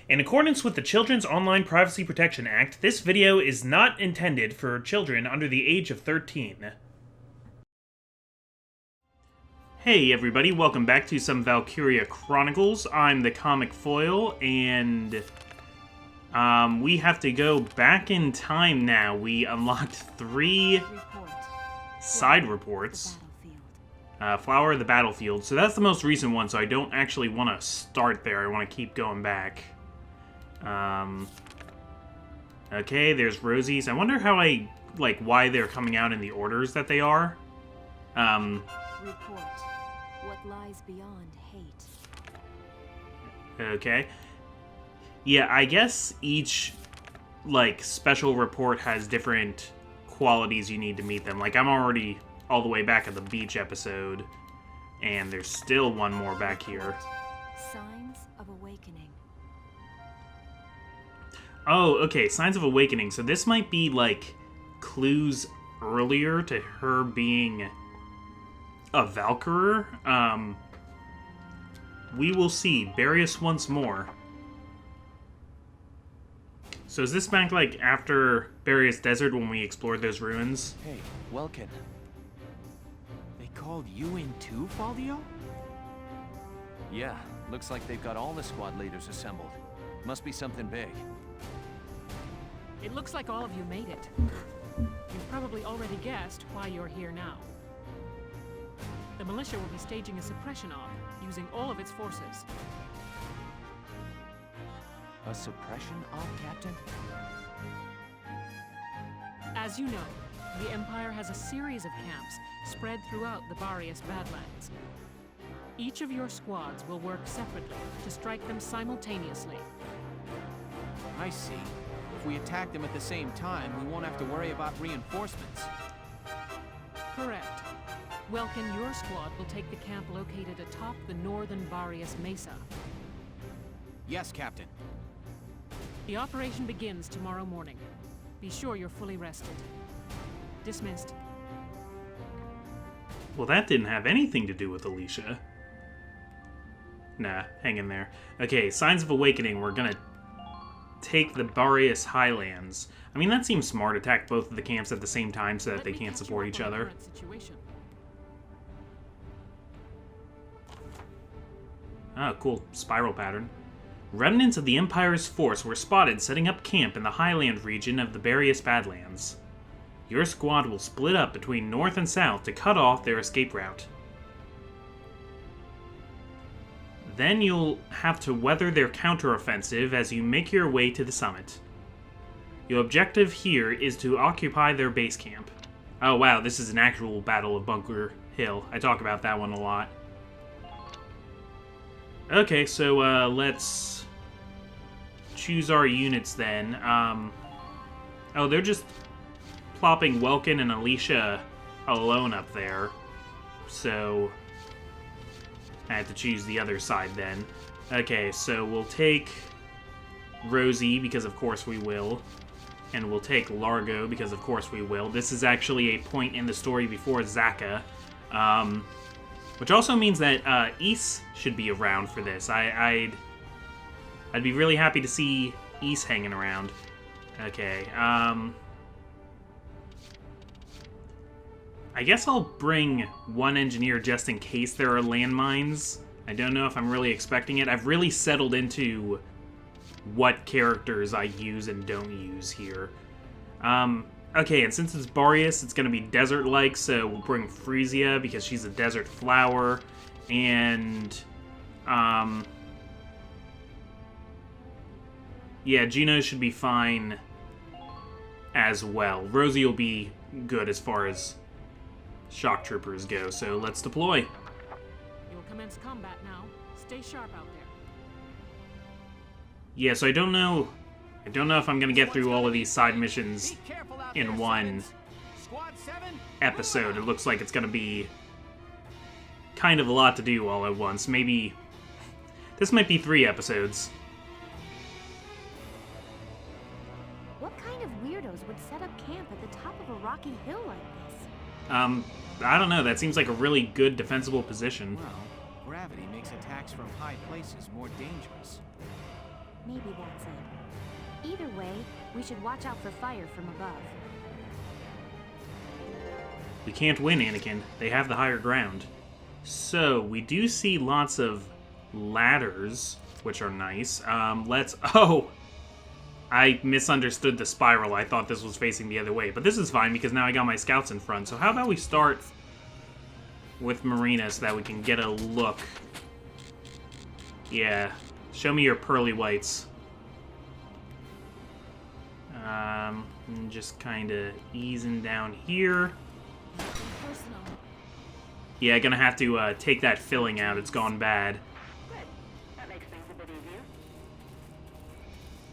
In accordance with the Children's Online Privacy Protection Act, this video is not intended for children under the age of 13. Hey everybody, welcome back to some Valkyria Chronicles. I'm the Comic Foil, and we have to go back in time now. We unlocked 3 side reports. Flower of the Battlefield. So that's the most recent one, so I don't actually want to start there. I want to keep going back. Okay, there's Rosie's. I wonder how why they're coming out in the orders that they are. Report. What lies beyond hate? Okay. Yeah, I guess each, special report has different qualities you need to meet them. I'm already all the way back at the beach episode, and there's still one more back here. Signs of awakening. Oh, okay, Signs of Awakening. So this might be, clues earlier to her being a Valkyrie. We will see. Bury us once more. So is this back, after Barious Desert when we explored those ruins? Hey, Welkin. They called you in too, Faldio? Yeah, looks like they've got all the squad leaders assembled. Must be something big. It looks like all of you made it. You've probably already guessed why you're here now. The militia will be staging a suppression op, using all of its forces. A suppression op, Captain? As you know, the Empire has a series of camps spread throughout the Barious Badlands. Each of your squads will work separately to strike them simultaneously. I see. If we attack them at the same time, we won't have to worry about reinforcements. Correct. Welkin, your squad will take the camp located atop the northern Barious Mesa. Yes, Captain. The operation begins tomorrow morning. Be sure you're fully rested. Dismissed. Well, that didn't have anything to do with Alicia. Nah, hang in there. Okay, Signs of Awakening. We're gonna take the Barious Highlands. I mean, that seems smart. Attack both of the camps at the same time so that they can't support each other. Oh, cool. Spiral pattern. Remnants of the Empire's force were spotted setting up camp in the highland region of the Barious Badlands. Your squad will split up between north and south to cut off their escape route. Then you'll have to weather their counteroffensive as you make your way to the summit. Your objective here is to occupy their base camp. Oh wow, this is an actual Battle of Bunker Hill. I talk about that one a lot. Okay, so let's choose our units then. Oh, they're just plopping Welkin and Alicia alone up there. So I have to choose the other side then. Okay, so we'll take Rosie, because of course we will. And we'll take Largo, because of course we will. This is actually a point in the story before Zaka. Which also means that Ys should be around for this. I'd be really happy to see Ys hanging around. Okay, I guess I'll bring one engineer just in case there are landmines. I don't know if I'm really expecting it. I've really settled into what characters I use and don't use here. Okay, and since it's Barious, it's going to be desert-like, so we'll bring Frisia because she's a desert flower. And, yeah, Gino should be fine as well. Rosie will be good as far as shock troopers go, so let's deploy. You'll commence combat now. Stay sharp out there. Yeah, so I don't know if I'm gonna get through all of these side missions in one episode. It looks like it's gonna be kind of a lot to do all at once. Maybe this might be 3 episodes. What kind of weirdos would set up camp at the top of a rocky hill like this? I don't know. That seems like a really good defensible position. Well, gravity makes attacks from high places more dangerous. Maybe that's it. Either way, we should watch out for fire from above. We can't win, Anakin. They have the higher ground. So, we do see lots of ladders, which are nice. Oh! I misunderstood the spiral. I thought this was facing the other way. But this is fine, because now I got my scouts in front. So how about we start with Marina so that we can get a look. Yeah. Show me your pearly whites. And just kind of easing down here. Yeah, gonna have to take that filling out. It's gone bad.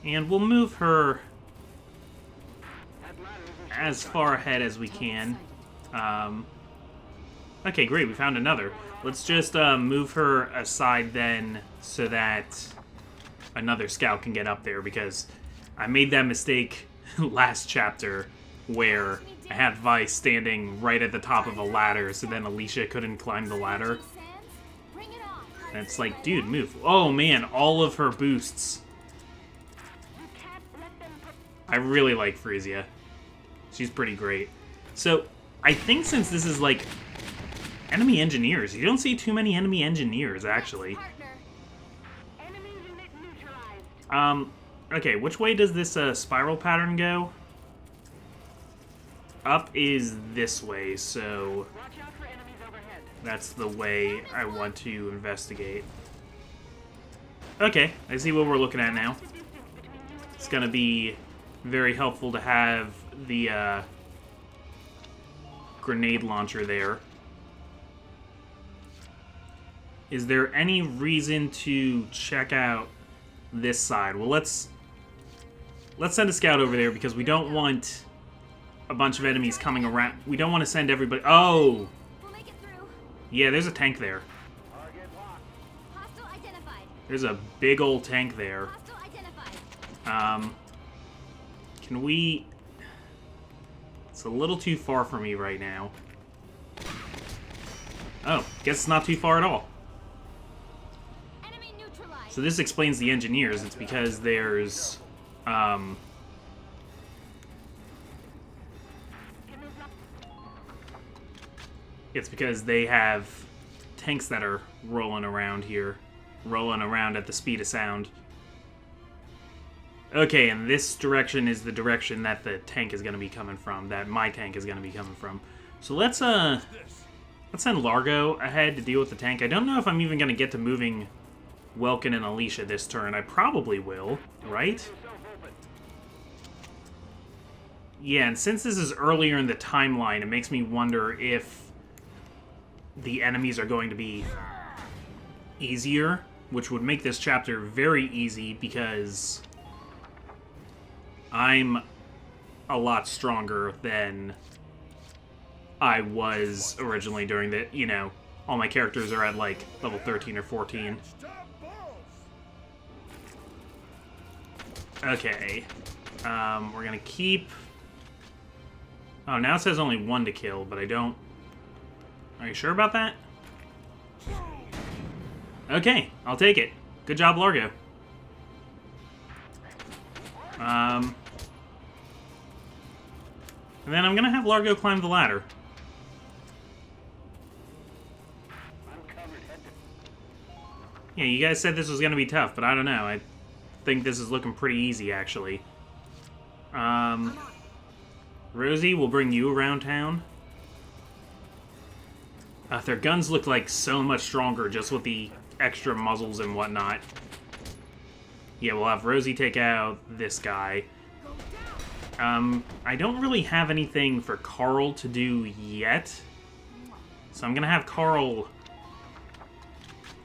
And we'll move her as far ahead as we can. Okay, great. We found another. Let's just move her aside then so that another scout can get up there, because I made that mistake last chapter where I had Vice standing right at the top of a ladder, so then Alicia couldn't climb the ladder. And it's like, dude, move. Oh man, all of her boosts. I really like Frisia. She's pretty great. So, I think since this is like enemy engineers, you don't see too many enemy engineers, actually. Okay, which way does this spiral pattern go? Up is this way, so that's the way I want to investigate. Okay, I see what we're looking at now. It's gonna be very helpful to have the grenade launcher there. Is there any reason to check out this side? Well, let's send a scout over there, because we don't want a bunch of enemies coming around. We don't want to send everybody. Oh! We'll make it through. Yeah, there's a tank there. Hostile identified. There's a big old tank there. Hostile identified. Can we... It's a little too far for me right now. Oh, guess it's not too far at all. Enemy neutralized. So this explains the engineers. It's because there's... It's because they have tanks that are rolling around here. Rolling around at the speed of sound. Okay, and this direction is the direction that the tank is going to be coming from. That my tank is going to be coming from. So let's send Largo ahead to deal with the tank. I don't know if I'm even going to get to moving Welkin and Alicia this turn. I probably will, right? Yeah, and since this is earlier in the timeline, it makes me wonder if the enemies are going to be easier, which would make this chapter very easy, because I'm a lot stronger than I was originally during the, you know, all my characters are at like level 13 or 14. Okay. We're gonna keep... Oh, now it says only one to kill, but I don't... Are you sure about that? Okay, I'll take it. Good job, Largo. And then I'm gonna have Largo climb the ladder. Yeah, you guys said this was gonna be tough, but I don't know. I think this is looking pretty easy, actually. Rosie, we'll bring you around town. Their guns look like so much stronger just with the extra muzzles and whatnot. Yeah, we'll have Rosie take out this guy. I don't really have anything for Carl to do yet. So I'm gonna have Carl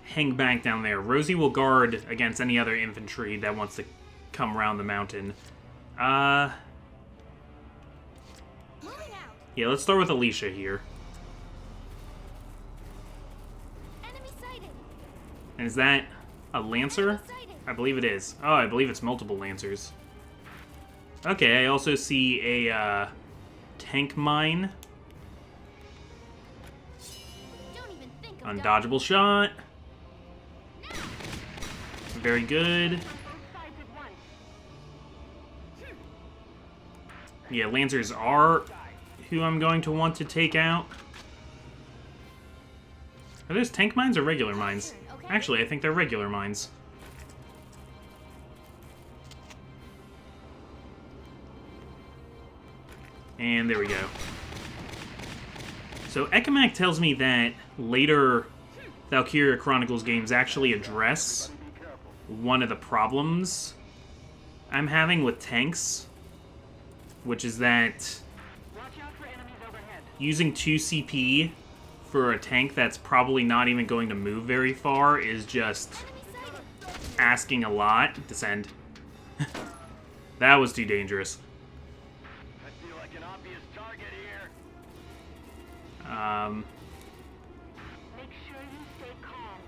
hang back down there. Rosie will guard against any other infantry that wants to come around the mountain. Yeah, let's start with Alicia here. Enemy sighted. And is that a Lancer? I believe it is. Oh, I believe it's multiple Lancers. Okay, I also see a tank mine. Don't even think of Undodgeable shot. Very good. Yeah, Lancers are who I'm going to want to take out. Are those tank mines or regular mines? Actually, I think they're regular mines. And there we go. So Ekamak tells me that later Valkyria Chronicles games actually address one of the problems I'm having with tanks, which is that using 2 CP for a tank that's probably not even going to move very far is just asking a lot. Descend. That was too dangerous. I feel like an obvious target here. Make sure you stay calm.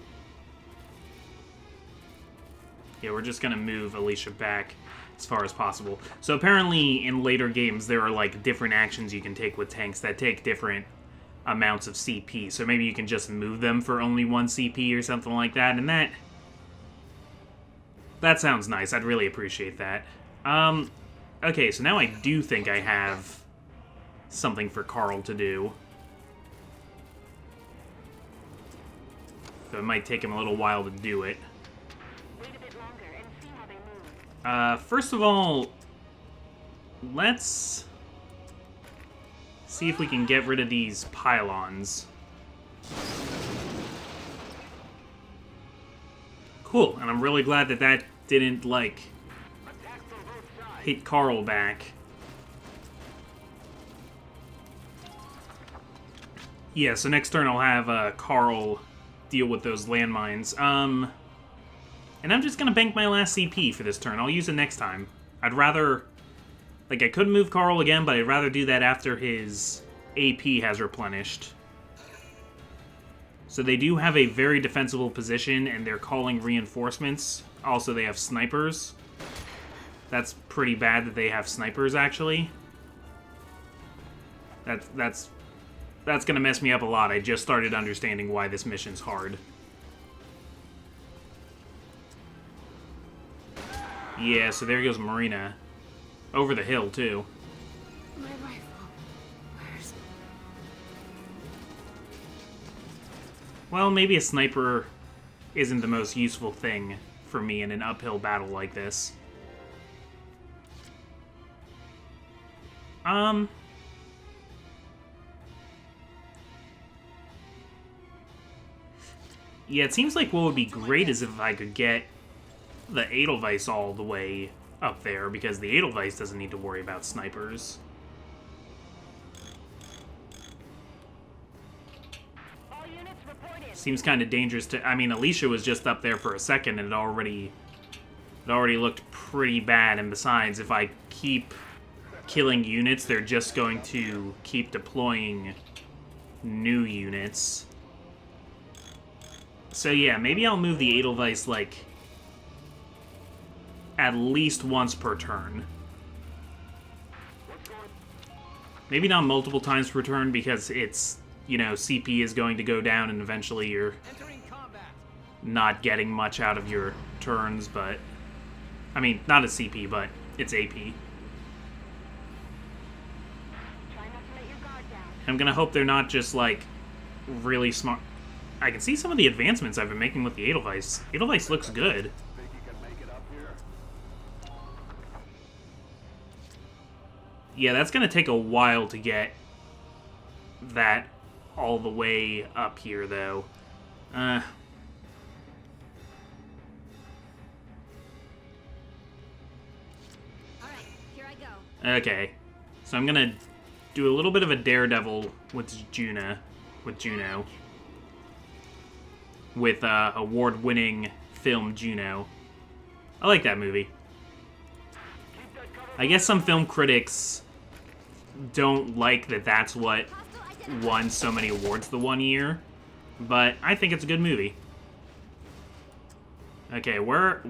Yeah, we're just gonna move Alicia back as far as possible. So apparently in later games there are like different actions you can take with tanks that take different amounts of CP. So maybe you can just move them for only 1 CP or something like that, and that sounds nice. I'd really appreciate that. Okay, so now I do think I have something for Carl to do. So it might take him a little while to do it. Wait a bit longer and see how they move. First of all, let's see if we can get rid of these pylons. Cool, and I'm really glad that that didn't, like, hit Carl back. Yeah, so next turn I'll have Carl deal with those landmines. And I'm just gonna bank my last CP for this turn. I'll use it next time. I'd rather... Like, I could move Carl again, but I'd rather do that after his AP has replenished. So they do have a very defensible position, and they're calling reinforcements. Also, they have snipers. That's pretty bad that they have snipers, actually. That's gonna mess me up a lot. I just started understanding why this mission's hard. Yeah, so there goes Marina. Over the hill, too. My rifle. Where's... Well, maybe a sniper isn't the most useful thing for me in an uphill battle like this. Yeah, it seems like what would be great is if I could get the Edelweiss all the way up there, because the Edelweiss doesn't need to worry about snipers. All units reported. Seems kind of dangerous to... I mean, Alicia was just up there for a second, and it already looked pretty bad, and besides, if I keep killing units, they're just going to keep deploying new units. So yeah, maybe I'll move the Edelweiss, like, at least once per turn. Maybe not multiple times per turn, because it's, you know, CP is going to go down and eventually you're not getting much out of your turns, but... I mean, not a CP, but it's AP. Try not to let your guard down. I'm gonna hope they're not just, like, really smart... I can see some of the advancements I've been making with the Edelweiss. Edelweiss looks good. Think you can make it up here? Yeah, that's gonna take a while to get that all the way up here, though. Alright, here I go. Okay. So I'm gonna do a little bit of a daredevil with Juno. With award-winning film Juno. I like that movie. I guess some film critics don't like that that's what won so many awards the one year, but I think it's a good movie. Okay, where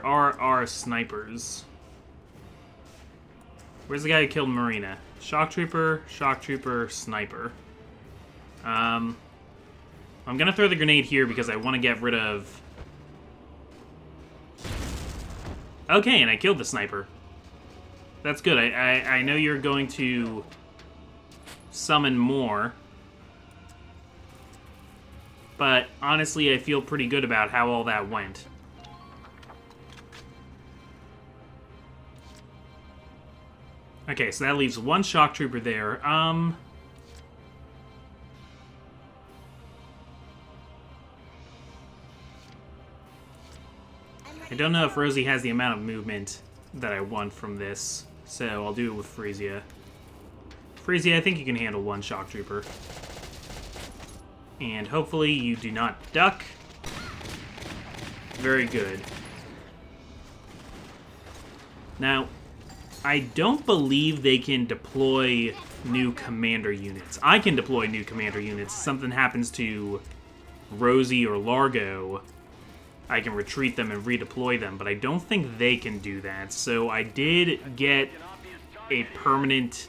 are our snipers? Where's the guy who killed Marina? Shock trooper, sniper. I'm gonna throw the grenade here because I want to get rid of... Okay, and I killed the sniper. That's good. I know you're going to summon more. But honestly, I feel pretty good about how all that went. Okay, so that leaves one shock trooper there. I don't know if Rosie has the amount of movement that I want from this, so I'll do it with Frisia. Frisia, I think you can handle one shock trooper. And hopefully you do not duck. Very good. Now, I don't believe they can deploy new commander units. I can deploy new commander units. If something happens to Rosie or Largo, I can retreat them and redeploy them, but I don't think they can do that. So I did get a permanent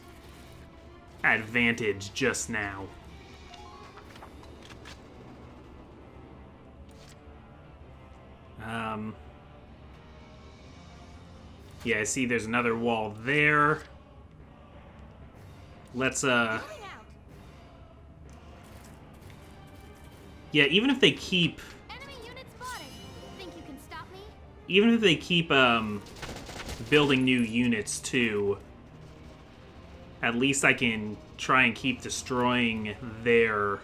advantage just now. Yeah, I see there's another wall there. Let's, yeah, even if they keep... Enemy unit spotted. Think you can stop me? Even if they keep, building new units, too, at least I can try and keep destroying their,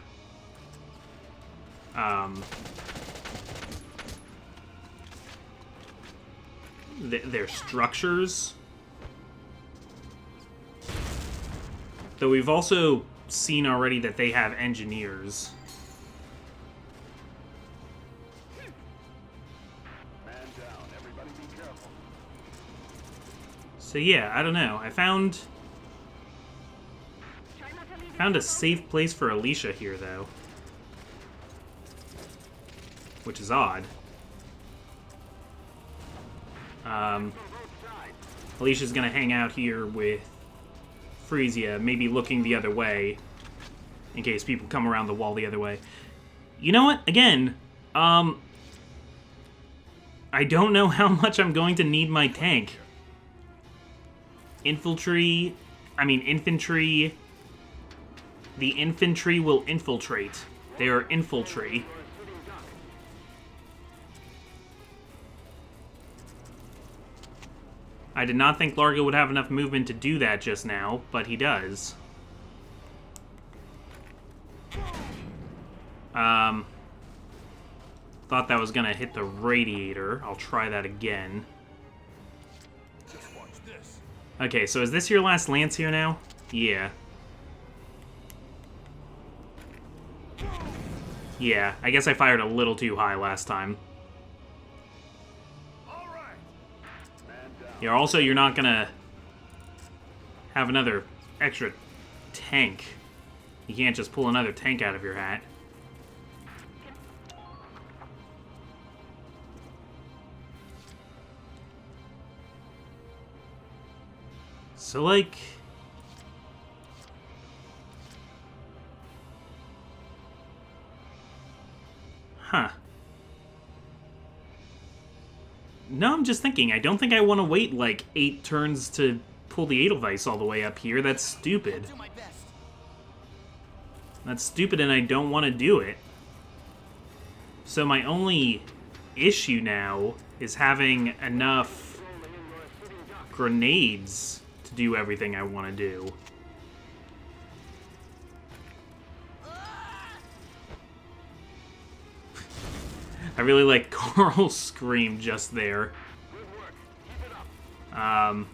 their structures. Though we've also seen already that they have engineers. Man down. Everybody be careful. So yeah, I don't know. I found a safe place for Alicia here, though. Which is odd. Alicia's gonna hang out here with Frisia, maybe looking the other way, in case people come around the wall the other way. You know what? Again, I don't know how much I'm going to need my tank. Infantry... The infantry will infiltrate. They are infantry. I did not think Largo would have enough movement to do that just now, but he does. Thought that was gonna hit the radiator. I'll try that again. Okay, so is this your last lance here now? Yeah. Yeah, I guess I fired a little too high last time. Yeah, also, you're not gonna have another extra tank. You can't just pull another tank out of your hat. So, like... Huh. No, I'm just thinking. I don't think I want to wait, like, 8 turns to pull the Edelweiss all the way up here. That's stupid. That's stupid, and I don't want to do it. So my only issue now is having enough grenades to do everything I want to do. I really like Carl's scream just there. Not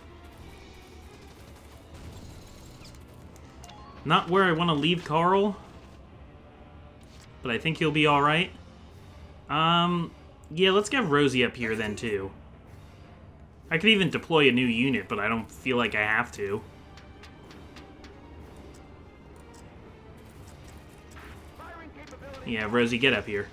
where I want to leave Carl, but I think he'll be alright. Yeah, let's get Rosie up here then, too. I could even deploy a new unit, but I don't feel like I have to. Yeah, Rosie, get up here.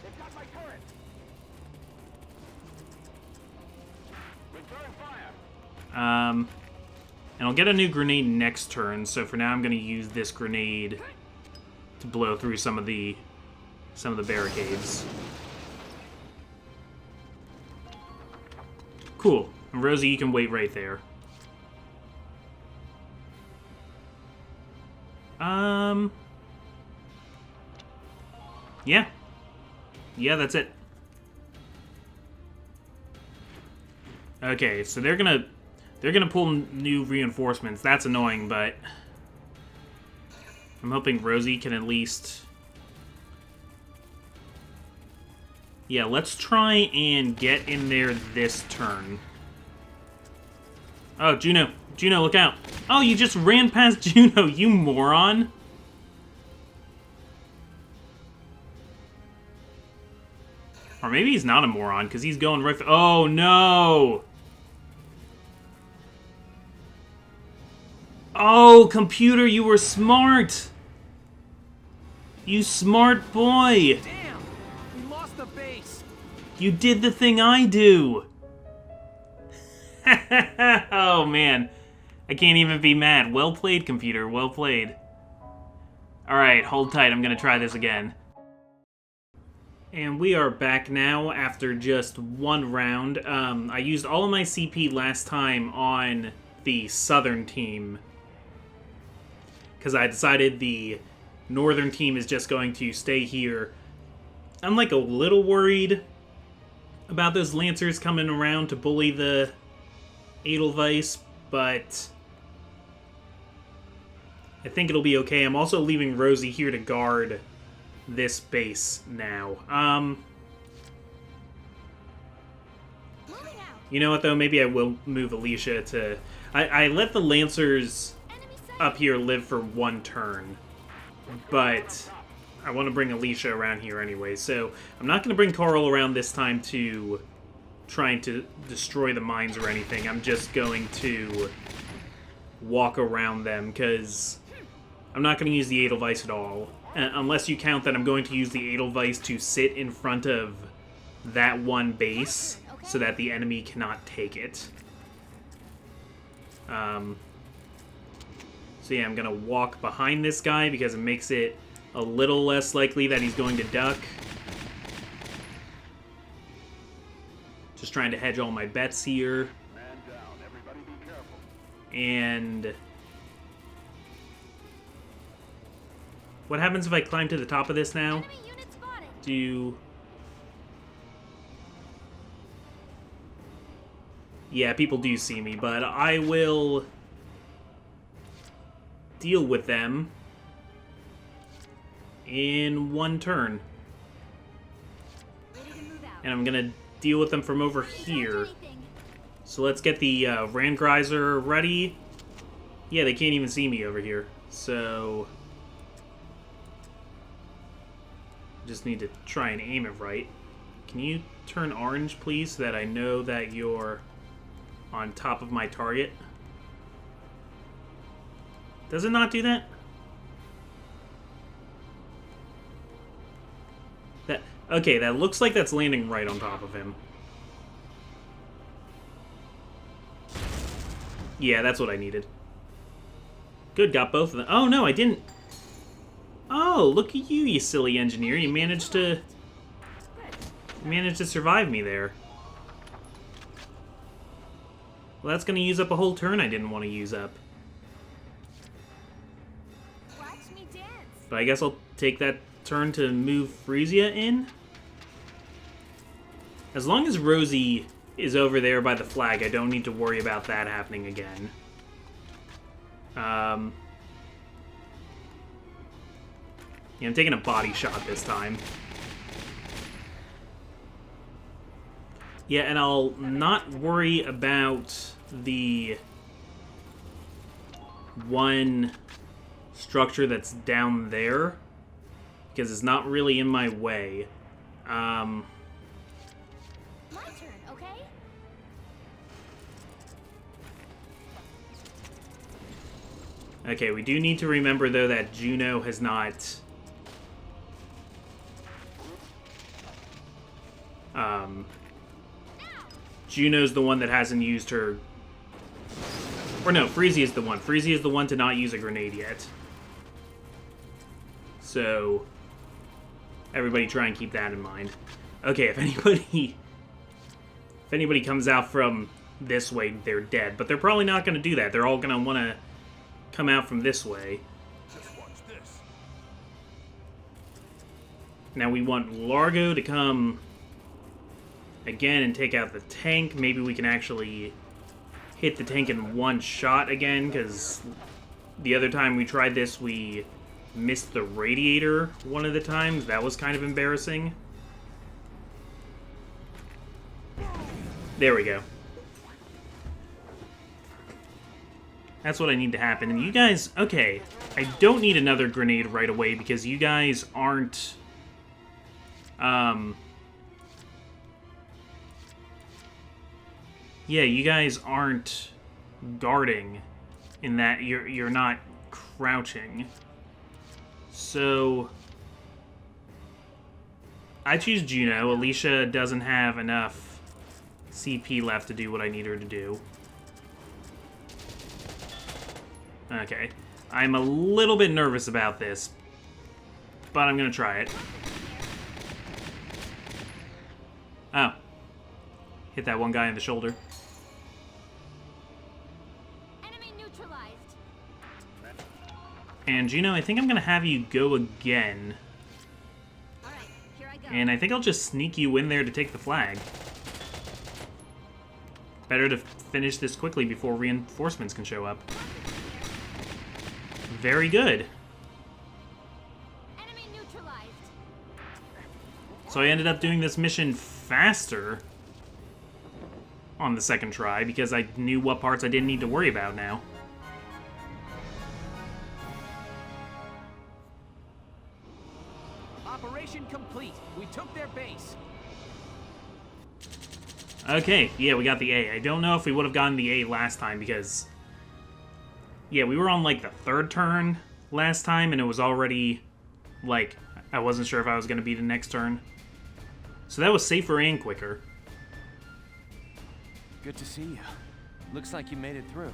And I'll get a new grenade next turn, so for now I'm going to use this grenade to blow through some of the barricades. Cool. And Rosie, you can wait right there. Yeah. Yeah, that's it. Okay, so they're gonna pull new reinforcements. That's annoying, but I'm hoping Rosie can at least... Yeah, let's try and get in there this turn. Oh, Juno. Juno, look out. Oh, you just ran past Juno, you moron. Or maybe he's not a moron, because he's going right... Oh, no! Oh, computer, you were smart! You smart boy! Damn! We lost the base! You did the thing I do! Oh, man. I can't even be mad. Well played, computer. Well played. Alright, hold tight. I'm gonna try this again. And we are back now after just one round. I used all of my CP last time on the southern team, because I decided the northern team is just going to stay here. I'm like a little worried about those Lancers coming around to bully the Edelweiss, but I think it'll be okay. I'm also leaving Rosie here to guard this base now. You know what, though? Maybe I will move Alicia to... I let the Lancers up here live for one turn, but I want to bring Alicia around here anyway, so I'm not going to bring Carl around this time to trying to destroy the mines or anything. I'm just going to walk around them, because I'm not going to use the Edelweiss at all. Unless you count that I'm going to use the Edelweiss to sit in front of that one base so that the enemy cannot take it. So yeah, I'm going to walk behind this guy because it makes it a little less likely that he's going to duck. Just trying to hedge all my bets here. Man down. Everybody be careful. And... what happens if I climb to the top of this now? Enemy unit spotted. Do... yeah, people do see me, but I will deal with them in one turn. Ready to move out. And I'm gonna deal with them from over here. So let's get the Randgreiser ready. Yeah, they can't even see me over here. So... just need to try and aim it right. Can you turn orange, please, so that I know that you're on top of my target? Does it not do that? Okay, that looks like that's landing right on top of him. Yeah, that's what I needed. Good, got both of them. Oh, no, I didn't. Oh, look at you, you silly engineer. You managed to survive me there. Well, that's going to use up a whole turn I didn't want to use up. Watch me dance. But I guess I'll take that turn to move Frisia in. As long as Rosie is over there by the flag, I don't need to worry about that happening again. Yeah, I'm taking a body shot this time. Yeah, and I'll not worry about the one structure that's down there, because it's not really in my way. My turn, okay? Okay, we do need to remember, though, that Juno has not... Juno's the one that hasn't used her... or no, Frisia's the one. Frisia's the one to not use a grenade yet. So, everybody try and keep that in mind. Okay, if anybody comes out from this way, they're dead. But they're probably not going to do that. They're all going to want to come out from this way. Now we want Largo to come again and take out the tank. Maybe we can actually hit the tank in one shot again, because the other time we tried this, we missed the radiator one of the times. That was kind of embarrassing. There we go. That's what I need to happen. And you guys, okay, I don't need another grenade right away because you guys aren't, yeah, you guys aren't guarding in that you're not crouching. So I choose Juno. Alicia doesn't have enough CP left to do what I need her to do. Okay. I'm a little bit nervous about this, but I'm gonna try it. Oh. Hit that one guy in the shoulder. Enemy neutralized. And Juno, I think I'm gonna have you go again. All right, here I go. And I think I'll just sneak you in there to take the flag. Better to finish this quickly before reinforcements can show up. Very good. Enemy neutralized. So I ended up doing this mission faster on the second try because I knew what parts I didn't need to worry about now. Operation complete. We took their base. Okay, yeah, we got the A. I don't know if we would have gotten the A last time because, yeah, we were on like the third turn last time and it was already like, I wasn't sure if I was going to be the next turn. So that was safer and quicker. Good to see you. Looks like you made it through.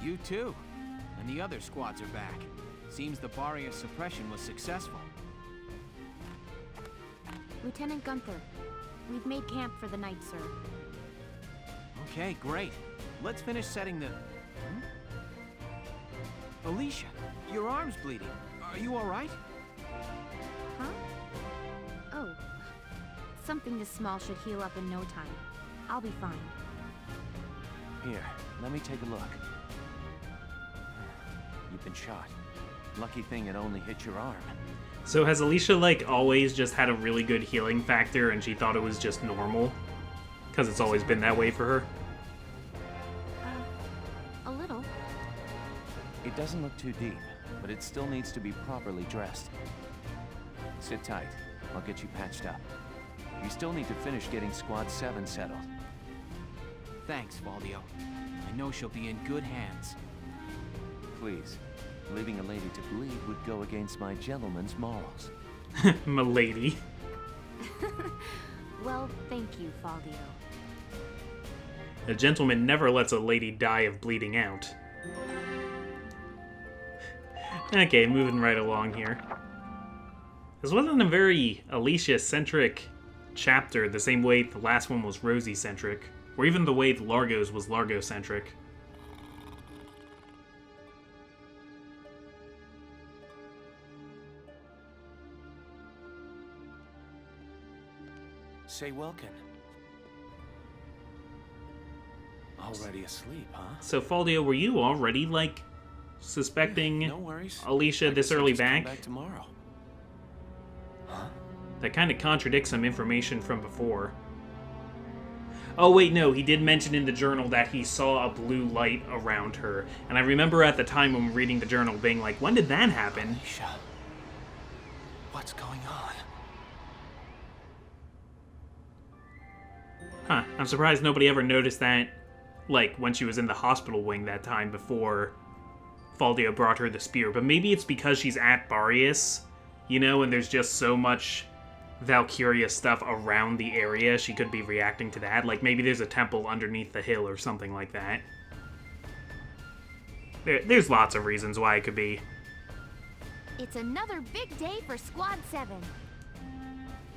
You too. And the other squads are back. Seems the barrier suppression was successful. Lieutenant Gunther, we've made camp for the night, sir. Okay, great. Let's finish setting the... Alicia, your arm's bleeding. Are you alright? Huh? Oh. Something this small should heal up in no time. I'll be fine. Here, let me take a look. You've been shot. Lucky thing it only hit your arm. So has Alicia, like, always just had a really good healing factor and she thought it was just normal? Because it's always been that way for her? A little. It doesn't look too deep, but it still needs to be properly dressed. Sit tight. I'll get you patched up. You still need to finish getting Squad 7 settled. Thanks, Valdio. I know she'll be in good hands. Please. Leaving a lady to bleed would go against my gentleman's morals. M'lady. Well, thank you, Faldio. A gentleman never lets a lady die of bleeding out. Okay, moving right along here. This wasn't a very Alicia-centric chapter, the same way the last one was Rosie-centric, or even the way the Largo's was Largo-centric. Say Welkin. Already asleep, huh? So, Faldio, were you already, like, suspecting No worries. Alicia I this guess I'll early just come back? back tomorrow. Huh? That kind of contradicts some information from before. Oh, wait, no, he did mention in the journal that he saw a blue light around her. And I remember at the time when reading the journal being like, when did that happen? Alicia. What's going on? Huh, I'm surprised nobody ever noticed that, like, when she was in the hospital wing that time before Faldio brought her the spear. But maybe it's because she's at Barrius, you know, and there's just so much Valkyria stuff around the area, she could be reacting to that. Like, maybe there's a temple underneath the hill or something like that. There's lots of reasons why it could be. It's another big day for Squad 7.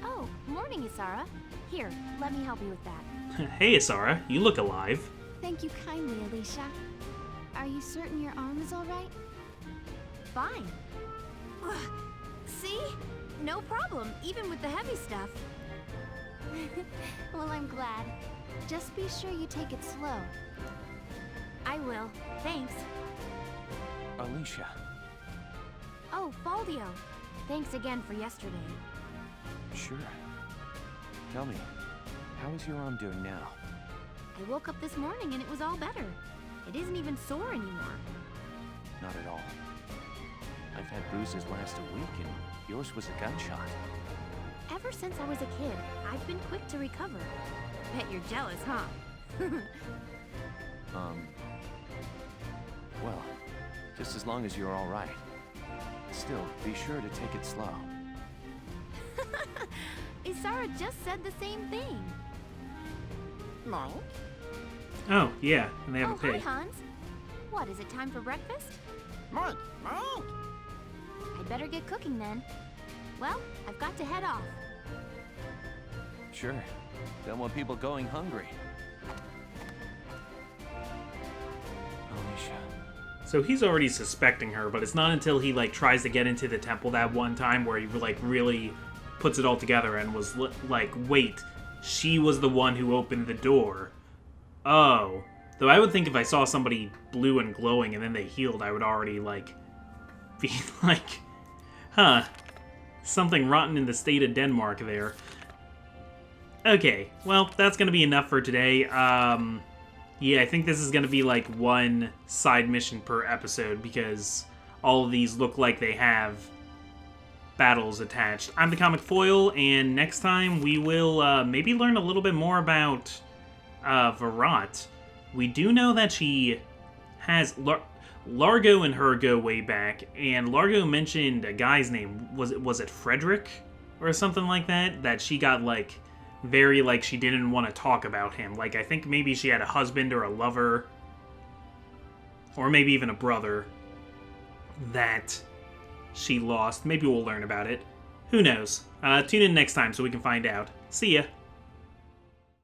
Oh, morning, Isara. Here, let me help you with that. Hey, Isara, you look alive. Thank you kindly, Alicia. Are you certain your arm is all right? Fine. Ugh, see? No problem, even with the heavy stuff. Well, I'm glad. Just be sure you take it slow. I will. Thanks. Alicia. Oh, Faldio. Thanks again for yesterday. Sure. Tell me, how is your arm doing now? I woke up this morning and it was all better. It isn't even sore anymore. Not at all. I've had bruises last a week, and yours was a gunshot. Ever since I was a kid, I've been quick to recover. Bet you're jealous, huh? Well, just as long as you're all right. Still, be sure to take it slow. Isara just said the same thing. Monk? Oh, yeah, and they have Oh, a pig. hi, Hans. What, is it time for breakfast? Monk! Monk! I'd better get cooking then. Well, I've got to head off. Sure. Don't want people going hungry. Alicia. So he's already suspecting her, but it's not until he, like, tries to get into the temple that one time where he, like, really puts it all together and was like, wait, she was the one who opened the door. Oh. Though I would think if I saw somebody blue and glowing and then they healed, I would already, like, be like, huh, something rotten in the state of Denmark there. Okay, well, that's going to be enough for today. Yeah, I think this is going to be, like, one side mission per episode because all of these look like they have battles attached. I'm the Comic Foil, and next time we will maybe learn a little bit more about Virat. We do know that she has... Largo and her go way back, and Largo mentioned a guy's name. Was it Frederick? Or something like that? That she got, like, very, like, she didn't want to talk about him. Like, I think maybe she had a husband or a lover, or maybe even a brother that she lost. Maybe we'll learn about it. Who knows? Tune in next time so we can find out. See ya!